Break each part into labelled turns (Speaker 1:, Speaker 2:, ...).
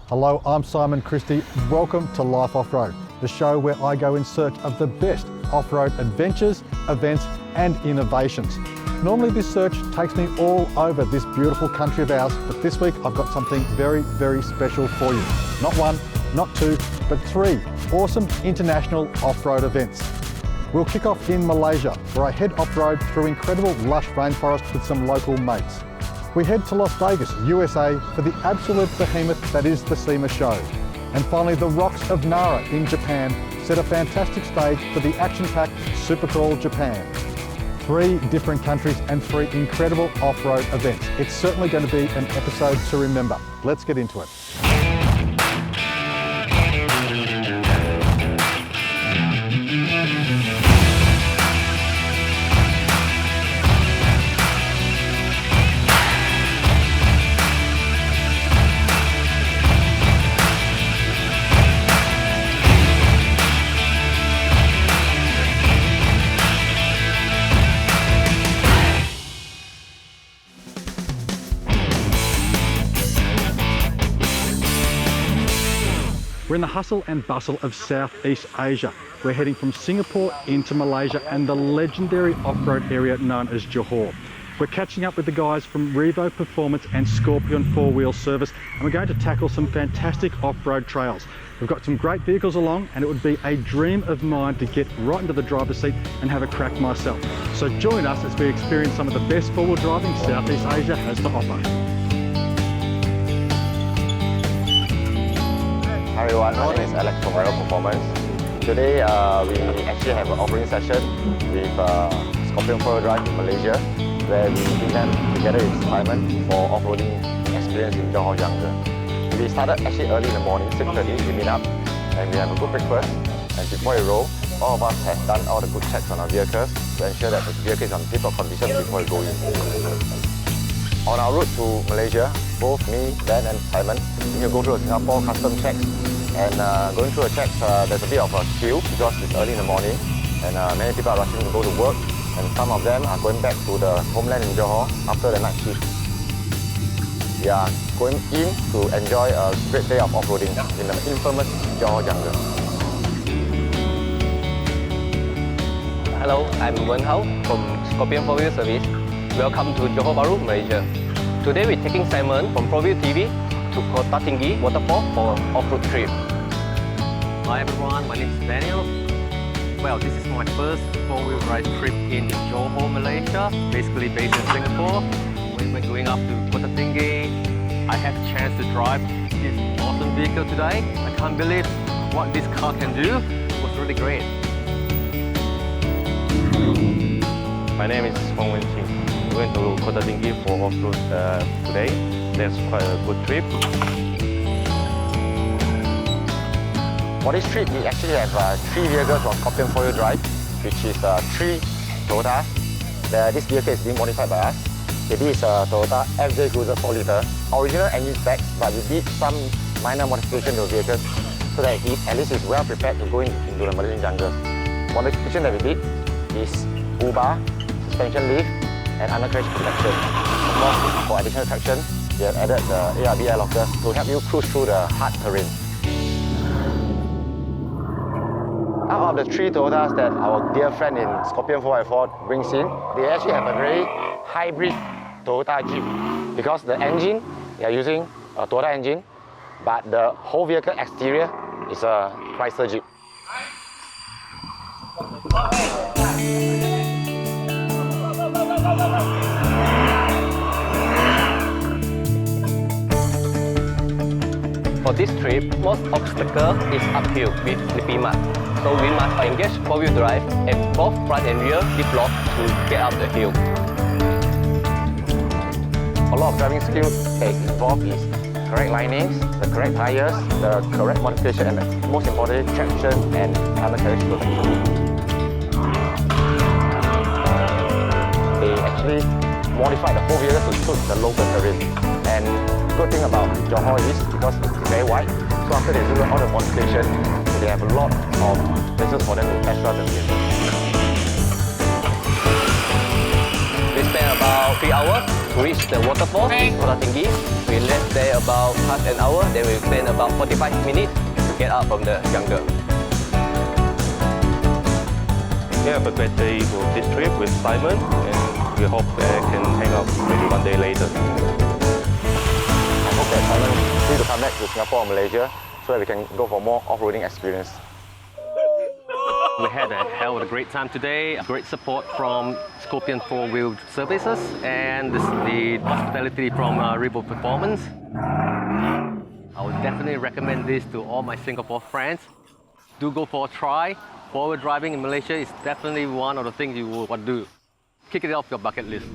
Speaker 1: Hello, I'm Simon Christie. Welcome to Life Off-Road, the show where I go in search of the best off-road adventures, events and innovations. Normally this search takes me all over this beautiful country of ours, but this week I've got something very, very special for you. Not one, not two, but three awesome international off-road events. We'll kick off in Malaysia, where I head off-road through incredible lush rainforest with some local mates. We head to Las Vegas, USA for the absolute behemoth that is the SEMA show. And finally, the rocks of Nara in Japan set a fantastic stage for the action-packed Supercrawl Japan. 3 different countries and 3 incredible off-road events. It's certainly going to be an episode to remember. Let's get into it. We're in the hustle and bustle of Southeast Asia. We're heading from Singapore into Malaysia and the legendary off-road area known as Johor. We're catching up with the guys from Revo Performance and Scorpion 4-wheel service, and we're going to tackle some fantastic off-road trails. We've got some great vehicles along, and it would be a dream of mine to get right into the driver's seat and have a crack myself. So join us as we experience some of the best 4-wheel driving Southeast Asia has to offer.
Speaker 2: Hi everyone, my name is Alex from Revo Performance. Today we actually have an offering session with Scorpion 4-wheel drive in Malaysia, where we began together with Simon for off-roading experience in Johor Jungle. We started actually early in the morning, 6:30, we meet up and we have a good breakfast. And before we roll, all of us have done all the good checks on our vehicles to ensure that the vehicle is on tip-top condition before we go in. On our route to Malaysia, both me, Ben and Simon, we will go through a Singapore custom checks. And going through the checks, there's a bit of a queue because it's early in the morning and many people are rushing to go to work, and some of them are going back to the homeland in Johor after the night shift. We are going in to enjoy a great day of off-roading in the infamous Johor Jungle.
Speaker 3: Hello, I'm Wen Hao from Scorpion 4-wheel service. Welcome to Johor Bahru, Malaysia. Today we're taking Simon from ProView TV to Kota Tinggi waterfall for off-road trip.
Speaker 4: Hi everyone, my name is Daniel. Well, this is my first 4-wheel drive trip in Johor, Malaysia, basically based in Singapore. We're going up to Kota Tinggi. I had the chance to drive this awesome vehicle today. I can't believe what this car can do. It was really great.
Speaker 5: My name is Hong Wen Ching. We're going to Kota Tinggi for off-road today. That's quite a good trip.
Speaker 2: For this trip, we actually have 3 vehicles from Scorpion 4-wheel drive, which is 3 Toyotas. This vehicle is being modified by us. This is a Toyota FJ Cruiser 4 litre. Original engine specs, but we did some minor modification to the vehicles so that it at least is well prepared to go into the Malaysian jungles. Modification that we did is U-bar, suspension lift, and undercarriage protection. Of course, for additional traction, we have added the ARB air locker to help you cruise through the hard terrain. Out of the 3 Toyotas that our dear friend in Scorpion 4x4 brings in, they actually have a very hybrid Toyota Jeep because the engine, they are using a Toyota engine, but the whole vehicle exterior is a Chrysler Jeep.
Speaker 3: For this trip, most obstacle is uphill with slippy mud. So we must engage 4-wheel drive and both front and rear dip-lock to get up the hill.
Speaker 2: A lot of driving skills that is involved is correct linings, the correct tires, the correct modification, and most importantly, traction and undercarriage protection. They actually modified the whole vehicle to suit the local terrain. And the good thing about Johor is because it's very wide, so after they do all the modification, they have a lot of places for them to test drive the vehicle.
Speaker 3: We spent about about 3 hours to reach the waterfall, Kota Tinggi. We left there about half an hour, then we spent about 45 minutes to get out from the jungle.
Speaker 5: We have a great day for this trip with Simon, and we hope they can hang out maybe one day later.
Speaker 2: I hope that Simon is free to come back to Singapore or Malaysia so that we can go for more off-roading experience.
Speaker 4: We had a hell of a great time today. Great support from Scorpion 4-wheel services and the hospitality from Rebo Performance. I would definitely recommend this to all my Singapore friends. Do go for a try. Forward driving in Malaysia is definitely one of the things you will want to do. Kick it off your bucket list.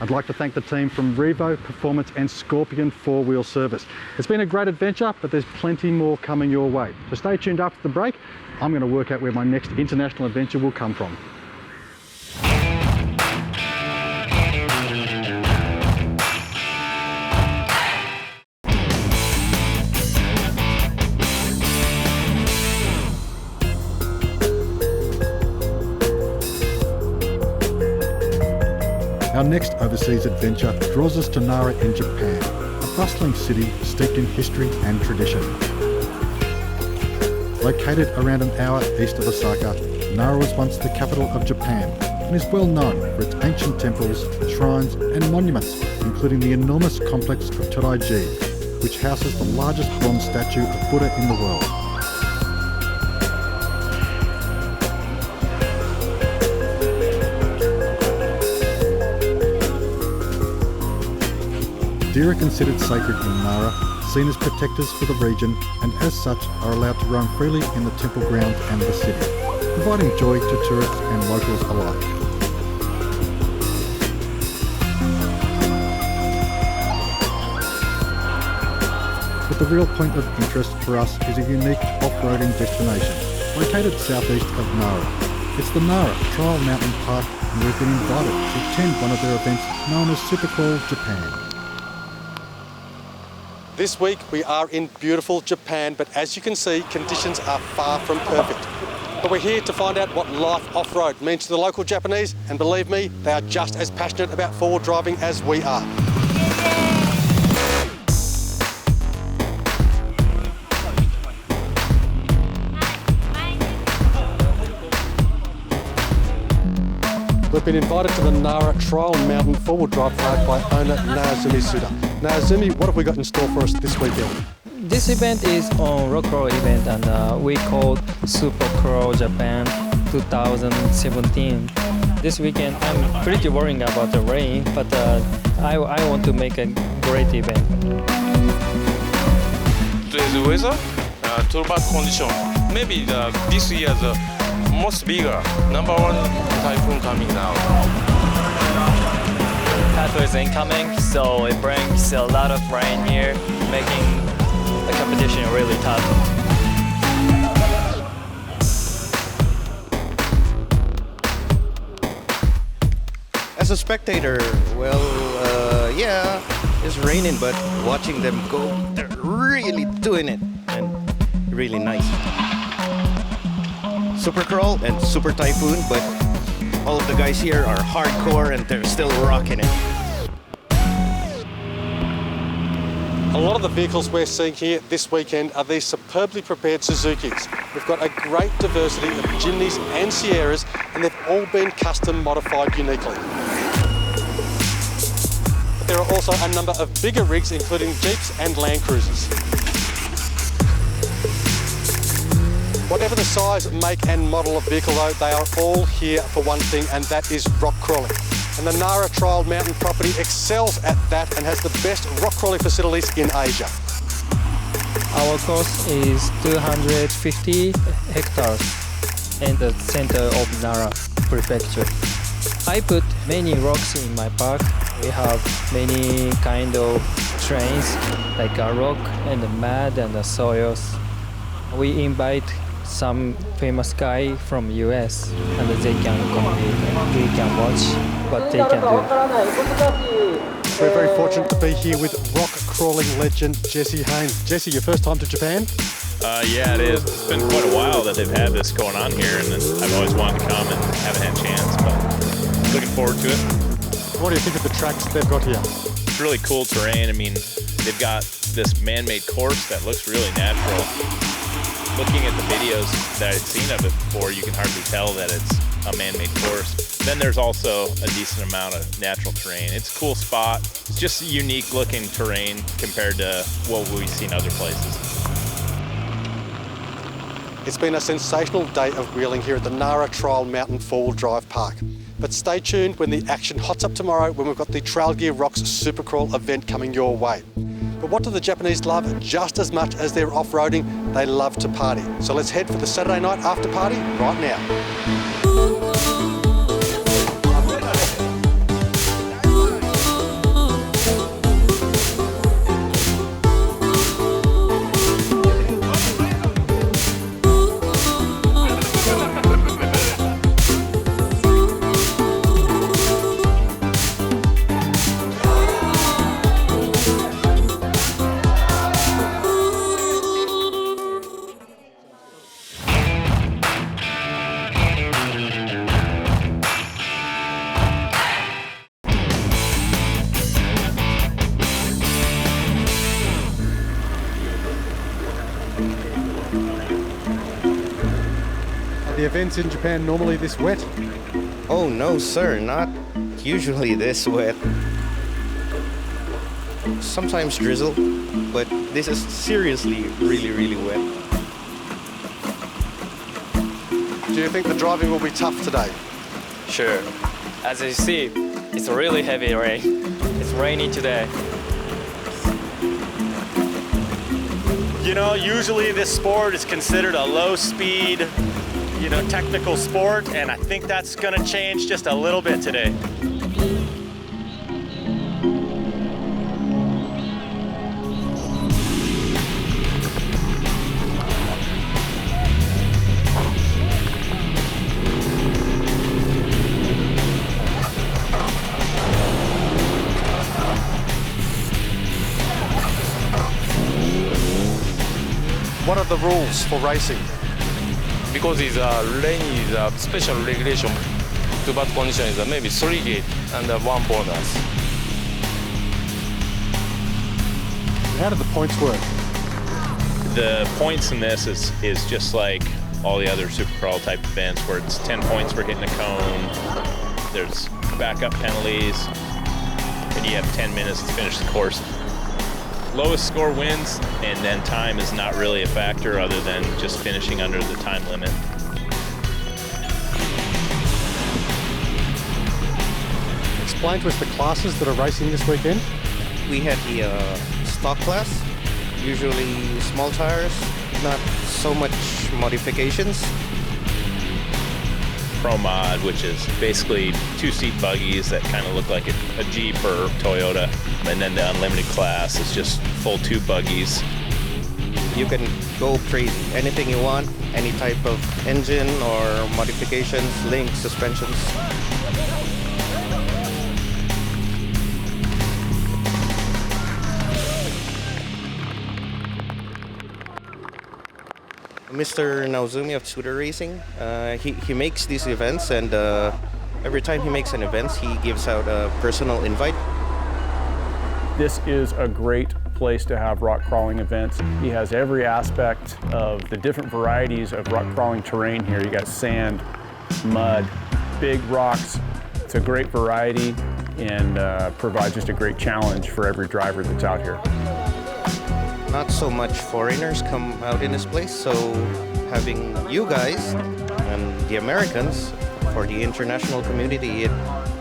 Speaker 1: I'd like to thank the team from Revo Performance and Scorpion 4-wheel service. It's been a great adventure, but there's plenty more coming your way. So stay tuned after the break. I'm going to work out where my next international adventure will come from. Our next overseas adventure draws us to Nara in Japan, a bustling city steeped in history and tradition. Located around an hour east of Osaka, Nara was once the capital of Japan and is well known for its ancient temples, shrines and monuments, including the enormous complex of Toraiji, which houses the largest bronze statue of Buddha in the world. Deer are considered sacred in Nara, seen as protectors for the region, and as such are allowed to roam freely in the temple grounds and the city, providing joy to tourists and locals alike. But the real point of interest for us is a unique off-roading destination, located southeast of Nara. It's the Nara Trial Mountain Park, and we've been invited to attend one of their events known as Supercrawl Japan. This week we are in beautiful Japan, but as you can see, conditions are far from perfect. But we're here to find out what life off-road means to the local Japanese, and believe me, they are just as passionate about forward driving as we are. We've been invited to the Nara Trial Mountain Forward Drive Park by owner Naozumi Suda. Naozumi, what have we got in store for us this weekend?
Speaker 6: This event is on rock crawl event, and we called Supercrawl Japan 2017. This weekend I'm pretty worried about the rain, but I want to make a great event.
Speaker 7: Today's weather, turbulent condition. Maybe this year the most bigger #1 typhoon coming now.
Speaker 6: Typhoon is incoming, so it brings a lot of rain here, making the competition really tough.
Speaker 8: As a spectator, well, yeah, it's raining, but watching them go, they're really doing it, and really nice. Supercrawl and Super Typhoon, but all of the guys here are hardcore and they're still rocking it.
Speaker 1: A lot of the vehicles we're seeing here this weekend are these superbly prepared Suzukis. We've got a great diversity of Jimnys and Sierras, and they've all been custom modified uniquely. But there are also a number of bigger rigs, including Jeeps and Land Cruisers. Whatever the size, make and model of vehicle though, they are all here for one thing, and that is rock crawling. And the Nara Trial Mountain property excels at that and has the best rock crawling facilities in Asia.
Speaker 6: Our course is 250 hectares in the center of Nara Prefecture. I put many rocks in my park. We have many kind of terrains like a rock and the mud and the soils. We invite some famous guy from US, and they can come. We can watch what they can do.
Speaker 1: We're very fortunate to be here with rock crawling legend Jesse Haynes. Jesse, your first time to Japan?
Speaker 9: Yeah, it is. It's been quite a while that they've had this going on here, and I've always wanted to come and haven't had a chance. But looking forward to it.
Speaker 1: What do you think of the tracks they've got here?
Speaker 9: It's really cool terrain. I mean, they've got this man-made course that looks really natural. Looking at the videos that I've seen of it before, you can hardly tell that it's a man-made course. Then there's also a decent amount of natural terrain. It's a cool spot. It's just a unique looking terrain compared to what we've seen other places.
Speaker 1: It's been a sensational day of wheeling here at the Nara Trail Mountain Four-Wheel Drive Park. But stay tuned when the action hots up tomorrow when we've got the Trail Gear Rocks Supercrawl event coming your way. But what do the Japanese love just as much as they're off-roading? They love to party. So let's head for the Saturday night after party right now. The events in Japan normally this wet?
Speaker 8: Oh no, sir, not usually this wet. Sometimes drizzle, but this is seriously really wet.
Speaker 1: Do you think the driving will be tough today?
Speaker 6: Sure. As you see, it's really heavy rain. It's rainy today.
Speaker 10: You know, usually this sport is considered a low-speed, technical sport, and I think that's going to change just a little bit today.
Speaker 1: What are the rules for racing?
Speaker 7: Because it's rain is a special regulation. Too bad condition is maybe 3 gate and 1 bonus.
Speaker 1: How do the points work?
Speaker 9: The points in this is just like all the other Supercrawl type events where it's 10 points for hitting a cone. There's backup penalties, and you have 10 minutes to finish the course. Lowest score wins, and then time is not really a factor other than just finishing under the time limit.
Speaker 1: Explain to us the classes that are racing this weekend.
Speaker 8: We had the stock class, usually small tires, not so much modifications.
Speaker 9: Pro Mod, which is basically 2-seat buggies that kind of look like a Jeep or Toyota. And then the Unlimited class is just full tube buggies.
Speaker 8: You can go crazy. Anything you want, any type of engine or modifications, links, suspensions. Mr. Naozumi of Tsuda Racing, he makes these events, and every time he makes an event, he gives out a personal invite.
Speaker 11: This is a great place to have rock crawling events. He has every aspect of the different varieties of rock crawling terrain here. You got sand, mud, big rocks. It's a great variety and provides just a great challenge for every driver that's out here.
Speaker 8: Not so much foreigners come out in this place, so having you guys and the Americans for the international community,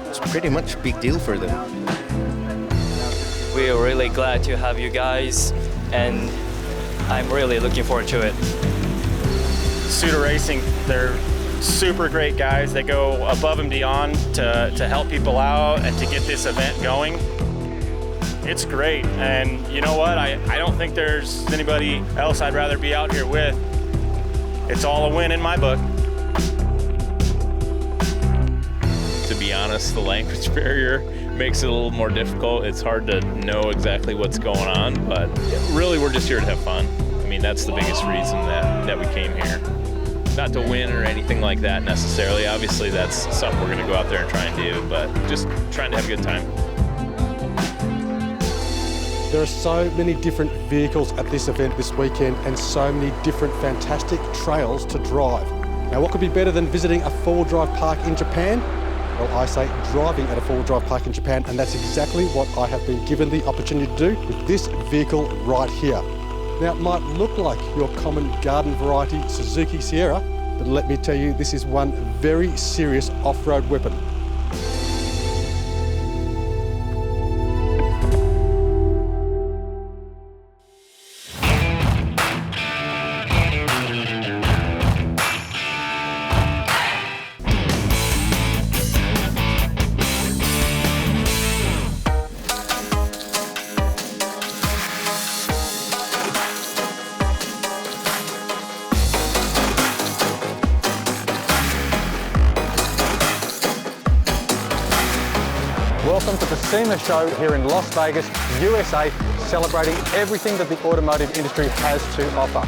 Speaker 8: it's pretty much a big deal for them.
Speaker 6: We are really glad to have you guys, and I'm really looking forward to it.
Speaker 10: Tsuda Racing, they're super great guys. They go above and beyond to help people out and to get this event going. It's great, and you know what? I don't think there's anybody else I'd rather be out here with. It's all a win in my book.
Speaker 9: To be honest, the language barrier makes it a little more difficult. It's hard to know exactly what's going on, but really we're just here to have fun. I mean, that's the biggest reason that we came here. Not to win or anything like that necessarily. Obviously, that's something we're going to go out there and try and do, but just trying to have a good time.
Speaker 12: There are so many different vehicles at this event this weekend and so many different fantastic trails to drive. Now, what could be better than visiting a four-wheel drive park in Japan? Well, I say driving at a four-wheel drive park in Japan, and that's exactly what I have been given the opportunity to do with this vehicle right here. Now, it might look like your common garden variety Suzuki Sierra, but let me tell you, this is one very serious off-road weapon.
Speaker 1: Welcome to the SEMA show here in Las Vegas, USA, celebrating everything that the automotive industry has to offer.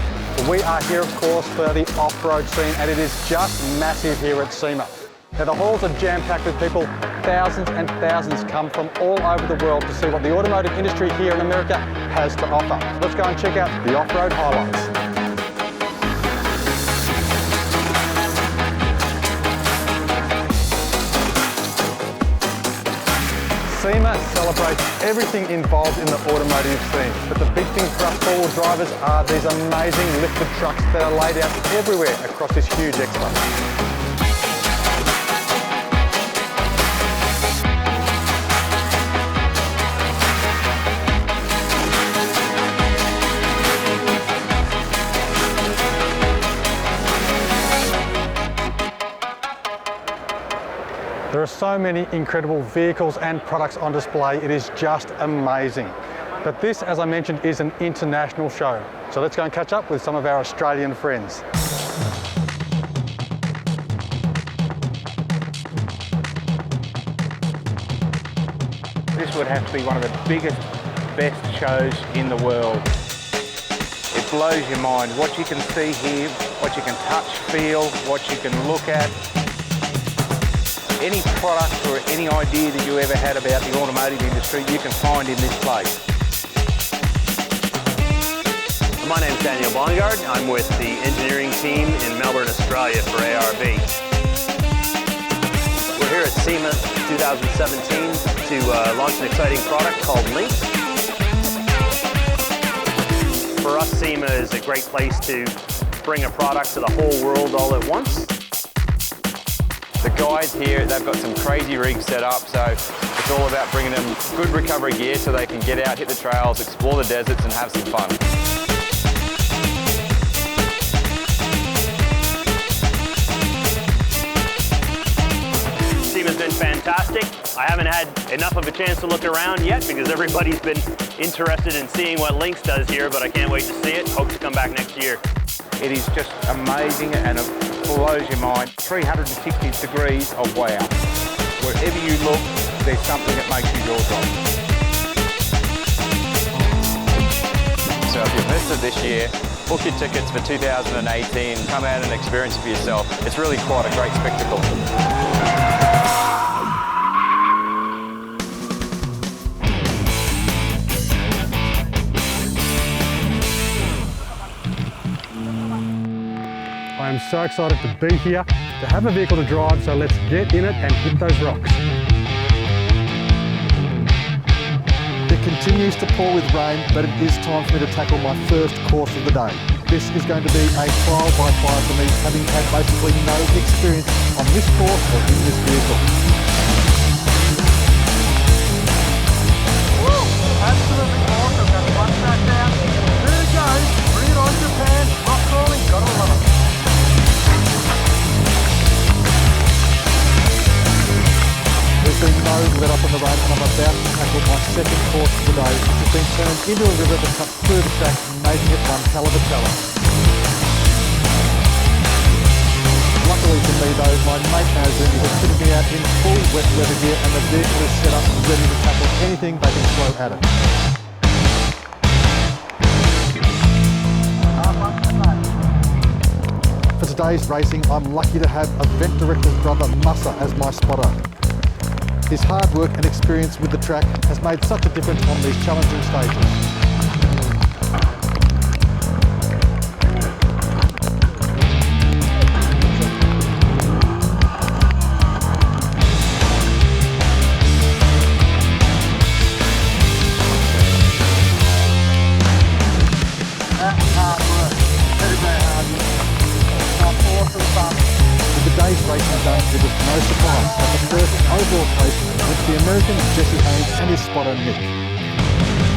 Speaker 1: We are here, of course, for the off-road scene, and it is just massive here at SEMA. Now, the halls are jam-packed with people. Thousands and thousands come from all over the world to see what the automotive industry here in America has to offer. Let's go and check out the off-road highlights. SEMA celebrates everything involved in the automotive scene, but the big thing for us four-wheel drivers are these amazing lifted trucks that are laid out everywhere across this huge expo. There are so many incredible vehicles and products on display, it is just amazing. But this, as I mentioned, is an international show. So let's go and catch up with some of our Australian friends.
Speaker 13: This would have to be one of the biggest, best shows in the world. It blows your mind what you can see here, what you can touch, feel, what you can look at. Any product or any idea that you ever had about the automotive industry, you can find in this place.
Speaker 14: My name's Daniel Bongard. I'm with the engineering team in Melbourne, Australia for ARB. We're here at SEMA 2017 to launch an exciting product called Lynx. For us, SEMA is a great place to bring a product to the whole world all at once.
Speaker 15: The guys here, they've got some crazy rigs set up, so it's all about bringing them good recovery gear so they can get out, hit the trails, explore the deserts and have some fun.
Speaker 14: SEMA's been fantastic. I haven't had enough of a chance to look around yet because everybody's been interested in seeing what Lynx does here, but I can't wait to see it. Hope to come back next year.
Speaker 13: It is just amazing and it blows your mind. 360 degrees of wow. Wherever you look, there's something that makes your jaw drop.
Speaker 15: So if you've missed it this year, book your tickets for 2018, come out and experience it for yourself. It's really quite a great spectacle.
Speaker 1: I am so excited to be here, to have a vehicle to drive, so let's get in it and hit those rocks. It continues to pour with rain, but it is time for me to tackle my first course of the day. This is going to be a trial by fire for me, having had basically no experience on this course or in this vehicle. Woo! Absolutely awesome. Got one track down. There it goes. Bring it on, Japan. Rock crawling. Gotta love it. There's been no let up on the rain, and I'm about to tackle my second course of the day, which has been turned into a river that cuts through the track, making it one hell of a challenge. Luckily for me though, my mate Azumi has fitted me out in full wet weather gear, and the vehicle is set up ready to tackle anything they can throw at it. For today's racing, I'm lucky to have event director's brother Massa as my spotter. His hard work and experience with the track has made such a difference on these challenging stages. With the day's racing done, it was no surprise that the first overall place went to the American Jesse Haynes and his spotter Nick.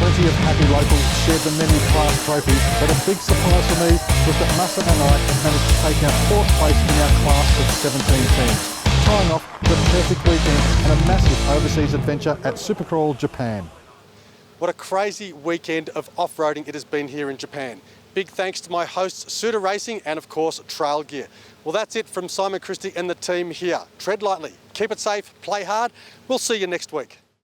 Speaker 1: Plenty of happy locals shared the many class trophies, but a big surprise for me was that Massa and I managed to take our 4th place in our class of 17 teams, tying off with a perfect weekend and a massive overseas adventure at Supercrawl Japan.
Speaker 12: What a crazy weekend of off-roading it has been here in Japan. Big thanks to my hosts, Suda Racing and of course, Trail Gear. Well, that's it from Simon Christie and the team here. Tread lightly, keep it safe, play hard. We'll see you next week.